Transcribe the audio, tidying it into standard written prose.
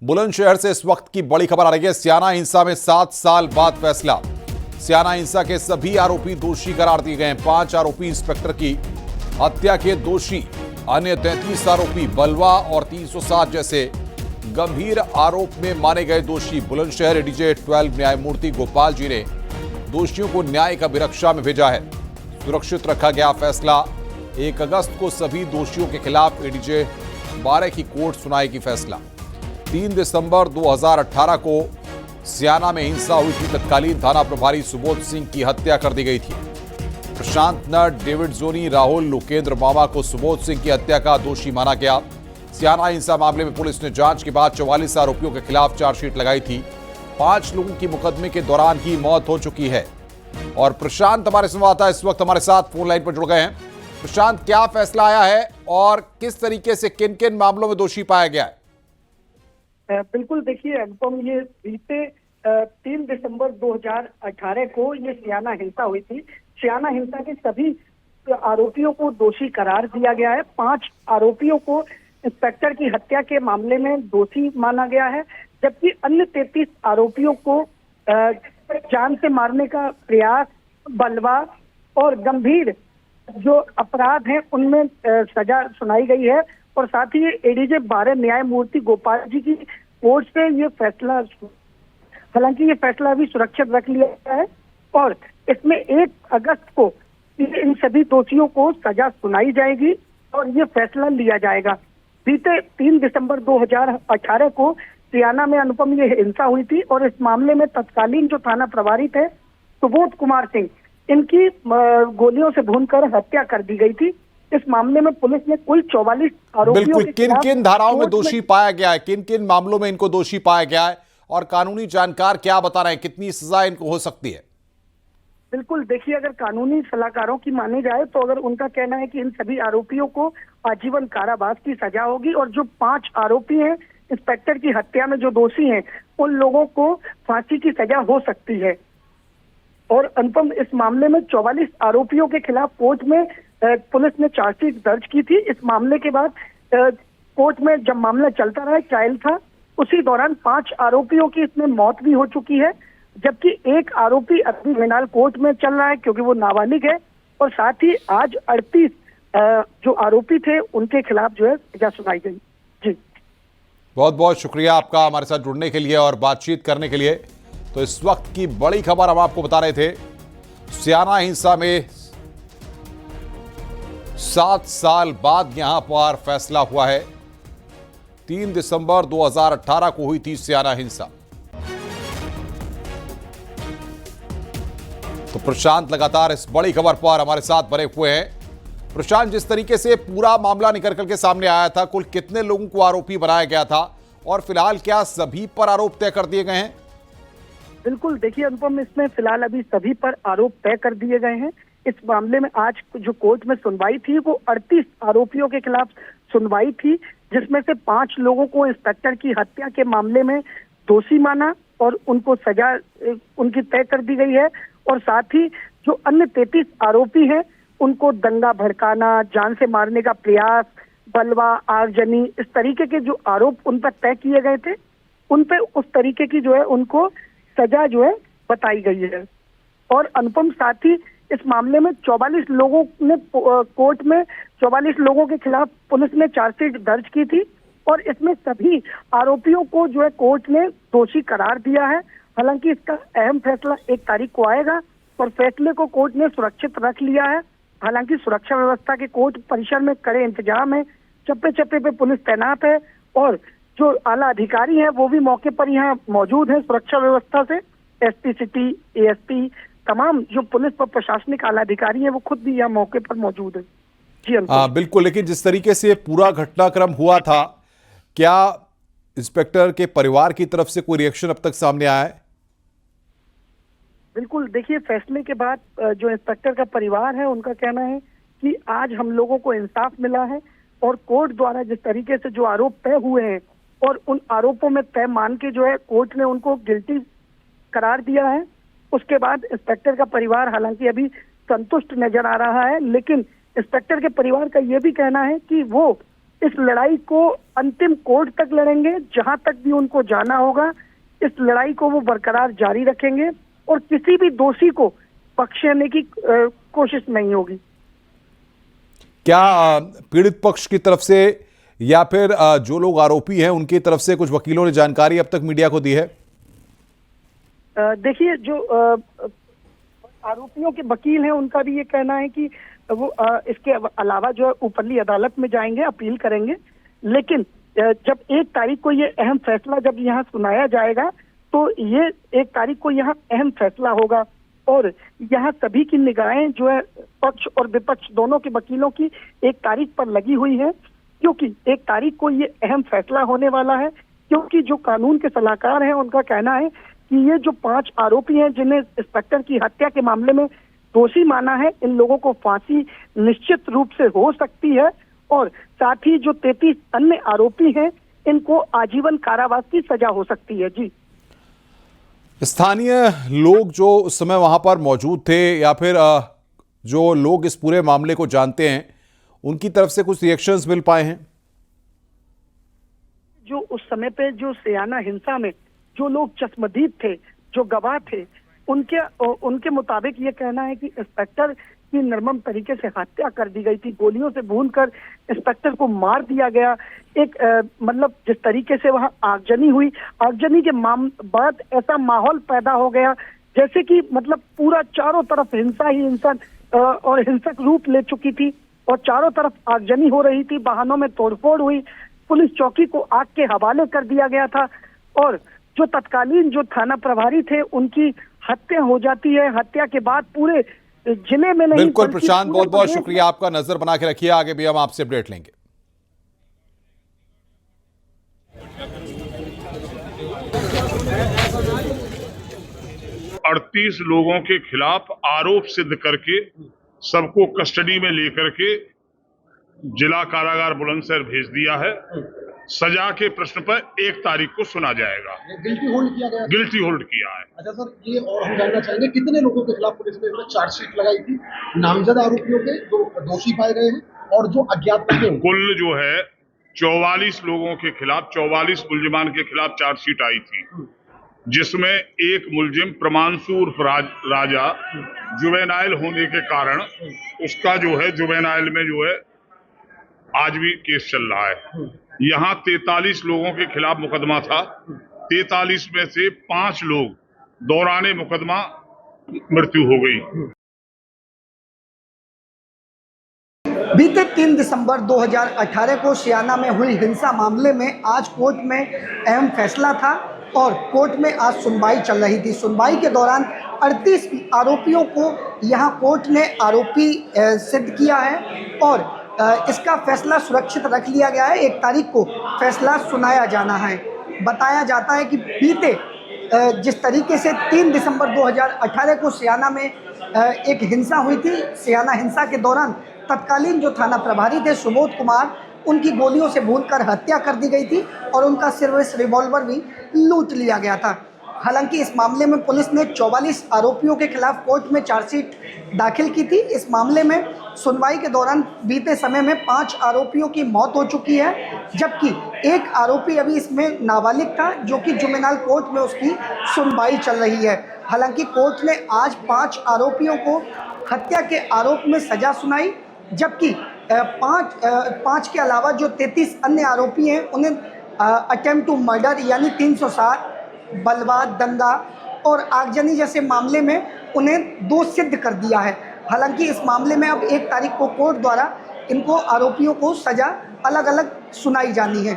बुलंदशहर से इस वक्त की बड़ी खबर आ रही है। स्याना हिंसा में 7 साल बाद फैसला। स्याना हिंसा के सभी आरोपी दोषी करार दिए गए हैं। 5 आरोपी इंस्पेक्टर की हत्या के दोषी, अन्य 33 आरोपी बलवा और 307 जैसे गंभीर आरोप में माने गए दोषी। बुलंदशहर एडीजे 12 न्यायमूर्ति गोपाल जी ने दोषियों को न्यायिक अभिरक्षा में भेजा है। सुरक्षित रखा गया फैसला। 1 अगस्त को सभी दोषियों के खिलाफ एडीजे 12 की कोर्ट सुनाएगी फैसला। 3 दिसंबर 2018 को स्याना में हिंसा हुई थी। तत्कालीन थाना प्रभारी सुबोध सिंह की हत्या कर दी गई थी। प्रशांत नट, डेविड जोनी, राहुल, लोकेंद्र मामा को सुबोध सिंह की हत्या का दोषी माना गया। स्याना हिंसा मामले में पुलिस ने जांच के बाद 44 आरोपियों के खिलाफ चार्जशीट लगाई थी। 5 लोगों की मुकदमे के दौरान ही मौत हो चुकी है। और प्रशांत हमारे संवाददाता इस वक्त हमारे साथ फोन लाइन पर जुड़ गए हैं। प्रशांत, क्या फैसला आया है और किस तरीके से किन किन मामलों में दोषी पाया गया है? बिल्कुल, देखिए अनुपम, ये बीते 3 दिसंबर 2018 को ये स्याना हिंसा हुई थी। स्याना हिंसा के सभी आरोपियों को दोषी करार दिया गया है। 5 आरोपियों को इंस्पेक्टर की हत्या के मामले में दोषी माना गया है, जबकि अन्य 33 आरोपियों को जान से मारने का प्रयास, बलवा और गंभीर जो अपराध हैं उनमें सजा सुनाई गई है। और साथ ही एडीजे 12 न्यायमूर्ति गोपाल जी की कोर्ट से ये फैसला, हालांकि ये फैसला अभी सुरक्षित रख लिया गया है और इसमें 1 अगस्त को इन सभी दोषियों को सजा सुनाई जाएगी और ये फैसला लिया जाएगा। बीते 3 दिसंबर 2018 को स्याना में अनुपम ये हिंसा हुई थी और इस मामले में तत्कालीन जो थाना प्रभारी थे सुबोध कुमार सिंह, इनकी गोलियों से भूनकर हत्या कर दी गई थी। इस मामले में पुलिस ने कुल 44 आरोपियों के किन किन धाराओं में दोषी पाया गया है, किन किन मामलों में इनको दोषी पाया गया है और कानूनी जानकार क्या बता रहे हैं, कितनी सजा इनको हो सकती है? बिल्कुल, देखिए, अगर कानूनी सलाहकारों की माने जाए तो अगर उनका कहना है कि इन सभी आरोपियों को आजीवन कारावास की सजा होगी और जो 5 आरोपी हैं इंस्पेक्टर की हत्या में जो दोषी हैं उन लोगों को फांसी की सजा हो सकती है। और अनुपम, इस मामले में 44 आरोपियों के खिलाफ कोर्ट में पुलिस ने चार्जशीट दर्ज की थी। इस मामले के बाद कोर्ट में जब मामला चलता रहा, ट्रायल था, उसी दौरान 5 आरोपियों की इसमें मौत भी हो चुकी है, जबकि 1 आरोपी अभी फिलहाल कोर्ट में चल रहा है क्योंकि वो नाबालिग है। और साथ ही आज 38 जो आरोपी थे उनके खिलाफ जो है सजा सुनाई गई। जी, बहुत बहुत शुक्रिया आपका हमारे साथ जुड़ने के लिए और बातचीत करने के लिए। तो इस वक्त की बड़ी खबर हम आपको बता रहे थे। स्याना हिंसा में 7 साल बाद यहां पर फैसला हुआ है। 3 दिसंबर 2018 को हुई थी स्याना हिंसा। तो प्रशांत लगातार इस बड़ी खबर पर हमारे साथ बने हुए हैं। प्रशांत, जिस तरीके से पूरा मामला निकल करके सामने आया था, कुल कितने लोगों को आरोपी बनाया गया था और फिलहाल क्या सभी पर आरोप तय कर दिए गए हैं? बिल्कुल, देखिए अनुपम, इसमें फिलहाल अभी सभी पर आरोप तय कर दिए गए हैं। इस मामले में आज जो कोर्ट में सुनवाई थी वो 38 आरोपियों के खिलाफ सुनवाई थी, जिसमें से 5 लोगों को इंस्पेक्टर की हत्या के मामले में दोषी माना और उनको सजा उनकी तय कर दी गई है। और साथ ही जो अन्य 33 आरोपी हैं उनको दंगा भड़काना, जान से मारने का प्रयास, बलवा, आगजनी, इस तरीके के जो आरोप उन पर तय किए गए थे, उन पे उस तरीके की जो है उनको सजा जो है बताई गई है। और अनुपम, साथ ही इस मामले में 44 लोगों ने कोर्ट में 44 लोगों के खिलाफ पुलिस ने चार्जशीट दर्ज की थी और इसमें सभी आरोपियों को जो है कोर्ट ने दोषी करार दिया है। हालांकि इसका अहम फैसला 1 तारीख को आएगा और फैसले को कोर्ट ने सुरक्षित रख लिया है। हालांकि सुरक्षा व्यवस्था के कोर्ट परिसर में कड़े इंतजाम है, चप्पे चप्पे पे पुलिस तैनात है और जो आला अधिकारी हैं वो भी मौके पर यहाँ मौजूद हैं सुरक्षा व्यवस्था से। एसपी सिटी, एएसपी, तमाम जो पुलिस व प्रशासनिक आला अधिकारी हैं वो खुद भी यहाँ मौके पर मौजूद है। जी बिल्कुल, लेकिन जिस तरीके से पूरा घटनाक्रम हुआ था, क्या इंस्पेक्टर के परिवार की तरफ से कोई रिएक्शन अब तक सामने आया है? बिल्कुल, देखिए, फैसले के बाद जो इंस्पेक्टर का परिवार है उनका कहना है कि आज हम लोगों को इंसाफ मिला है और कोर्ट द्वारा जिस तरीके से जो आरोप तय हुए हैं और उन आरोपों में तय मान के जो है कोर्ट ने उनको गिल्टी करार दिया है। उसके बाद इंस्पेक्टर का परिवार हालांकि अभी संतुष्ट नजर आ रहा है, लेकिन इंस्पेक्टर के परिवार का यह भी कहना है कि वो इस लड़ाई को अंतिम कोर्ट तक लड़ेंगे, जहां तक भी उनको जाना होगा। इस लड़ाई को वो बरकरार जारी रखेंगे और किसी भी दोषी को बख्शने की कोशिश नहीं होगी। क्या पीड़ित पक्ष की तरफ से या फिर जो लोग आरोपी हैं उनकी तरफ से कुछ वकीलों ने जानकारी अब तक मीडिया को दी है? देखिए, जो आरोपियों के वकील हैं उनका भी ये कहना है कि वो इसके अलावा जो है ऊपरली अदालत में जाएंगे, अपील करेंगे। लेकिन जब 1 तारीख को ये अहम फैसला जब यहाँ सुनाया जाएगा तो ये 1 तारीख को यहाँ अहम फैसला होगा और यहाँ सभी की निगाहें जो है पक्ष और विपक्ष दोनों के वकीलों की 1 तारीख पर लगी हुई है, क्योंकि 1 तारीख को ये अहम फैसला होने वाला है। क्योंकि जो कानून के सलाहकार हैं उनका कहना है कि ये जो 5 आरोपी हैं जिन्हें इंस्पेक्टर की हत्या के मामले में दोषी माना है, इन लोगों को फांसी निश्चित रूप से हो सकती है और साथ ही जो 33 अन्य आरोपी हैं इनको आजीवन कारावास की सजा हो सकती है। जी, स्थानीय लोग जो उस समय वहां पर मौजूद थे या फिर जो लोग इस पूरे मामले को जानते हैं उनकी तरफ से कुछ रिएक्शंस मिल पाए हैं? जो उस समय पे जो सियाना हिंसा में जो लोग चश्मदीद थे, जो गवाह थे, उनके मुताबिक ये कहना है कि इंस्पेक्टर की निर्मम तरीके से हत्या कर दी गई थी, गोलियों से भूनकर इंस्पेक्टर को मार दिया गया। एक मतलब जिस तरीके से वहां आगजनी हुई, आगजनी के बाद ऐसा माहौल पैदा हो गया जैसे कि मतलब पूरा चारों तरफ हिंसा ही हिंसा और हिंसक रूप ले चुकी थी और चारों तरफ आगजनी हो रही थी, वाहनों में तोड़फोड़ हुई, पुलिस चौकी को आग के हवाले कर दिया गया था और जो तत्कालीन जो थाना प्रभारी थे उनकी हत्या हो जाती है। हत्या के बाद पूरे जिले में नहीं, बिल्कुल प्रशांत, बहुत बहुत शुक्रिया आपका। नजर बना के रखिए, आगे भी हम आपसे अपडेट लेंगे। अड़तीस लोगों के खिलाफ आरोप सिद्ध करके सबको कस्टडी में लेकर के जिला कारागार बुलंदशहर भेज दिया है। सजा के प्रश्न पर 1 तारीख को सुना जाएगा। गिल्टी होल्ड किया गया? गिल्टी होल्ड किया है। अच्छा सर, ये और हम जानना चाहेंगे कितने लोगों के खिलाफ पुलिस ने इसमें चार्जशीट लगाई थी? नामजद आरोपियों के जो दोषी पाए गए हैं और जो अज्ञात थे, कुल जो है 44 लोगों के खिलाफ, 44 मुलजिमान के खिलाफ चार्जशीट आई थी, जिसमें एक मुलजिम प्रमांशु उर्फ राजा जुवेनाइल होने के कारण उसका जो है जुवेनाइल में जो है आज भी केस चल रहा है। यहाँ 43 लोगों के खिलाफ मुकदमा था। 43 में से 5 लोग दौराने मुकदमा मृत्यु हो गई। बीते 3 दिसंबर 2018 को सियाना में हुई हिंसा मामले में आज कोर्ट में अहम फैसला था और कोर्ट में आज सुनवाई चल रही थी। सुनवाई के दौरान 38 आरोपियों को यहाँ कोर्ट ने आरोपी सिद्ध किया है और इसका फैसला सुरक्षित रख लिया गया है। 1 तारीख को फैसला सुनाया जाना है। बताया जाता है कि बीते जिस तरीके से 3 दिसंबर 2018 को सियाना में एक हिंसा हुई थी, सियाना हिंसा के दौरान तत्कालीन जो थाना प्रभारी थे सुबोध कुमार, उनकी गोलियों से भूनकर हत्या कर दी गई थी और उनका सर्विस रिवॉल्वर भी लूट लिया गया था। हालांकि इस मामले में पुलिस ने 44 आरोपियों के खिलाफ कोर्ट में चार्जशीट दाखिल की थी। इस मामले में सुनवाई के दौरान बीते समय में 5 आरोपियों की मौत हो चुकी है, जबकि एक आरोपी अभी इसमें नाबालिग था जो कि जुवेनाइल कोर्ट में उसकी सुनवाई चल रही है। हालांकि कोर्ट ने आज 5 आरोपियों को हत्या के आरोप में सजा सुनाई, जबकि 5 के अलावा जो 33 अन्य आरोपी हैं उन्हें अटेम्प्ट टू मर्डर यानी 307, बलवा, दंगा और आगजनी जैसे मामले में उन्हें दोष सिद्ध कर दिया है। हालांकि इस मामले में अब 1 तारीख को कोर्ट द्वारा इनको आरोपियों को सजा अलग अलग सुनाई जानी है।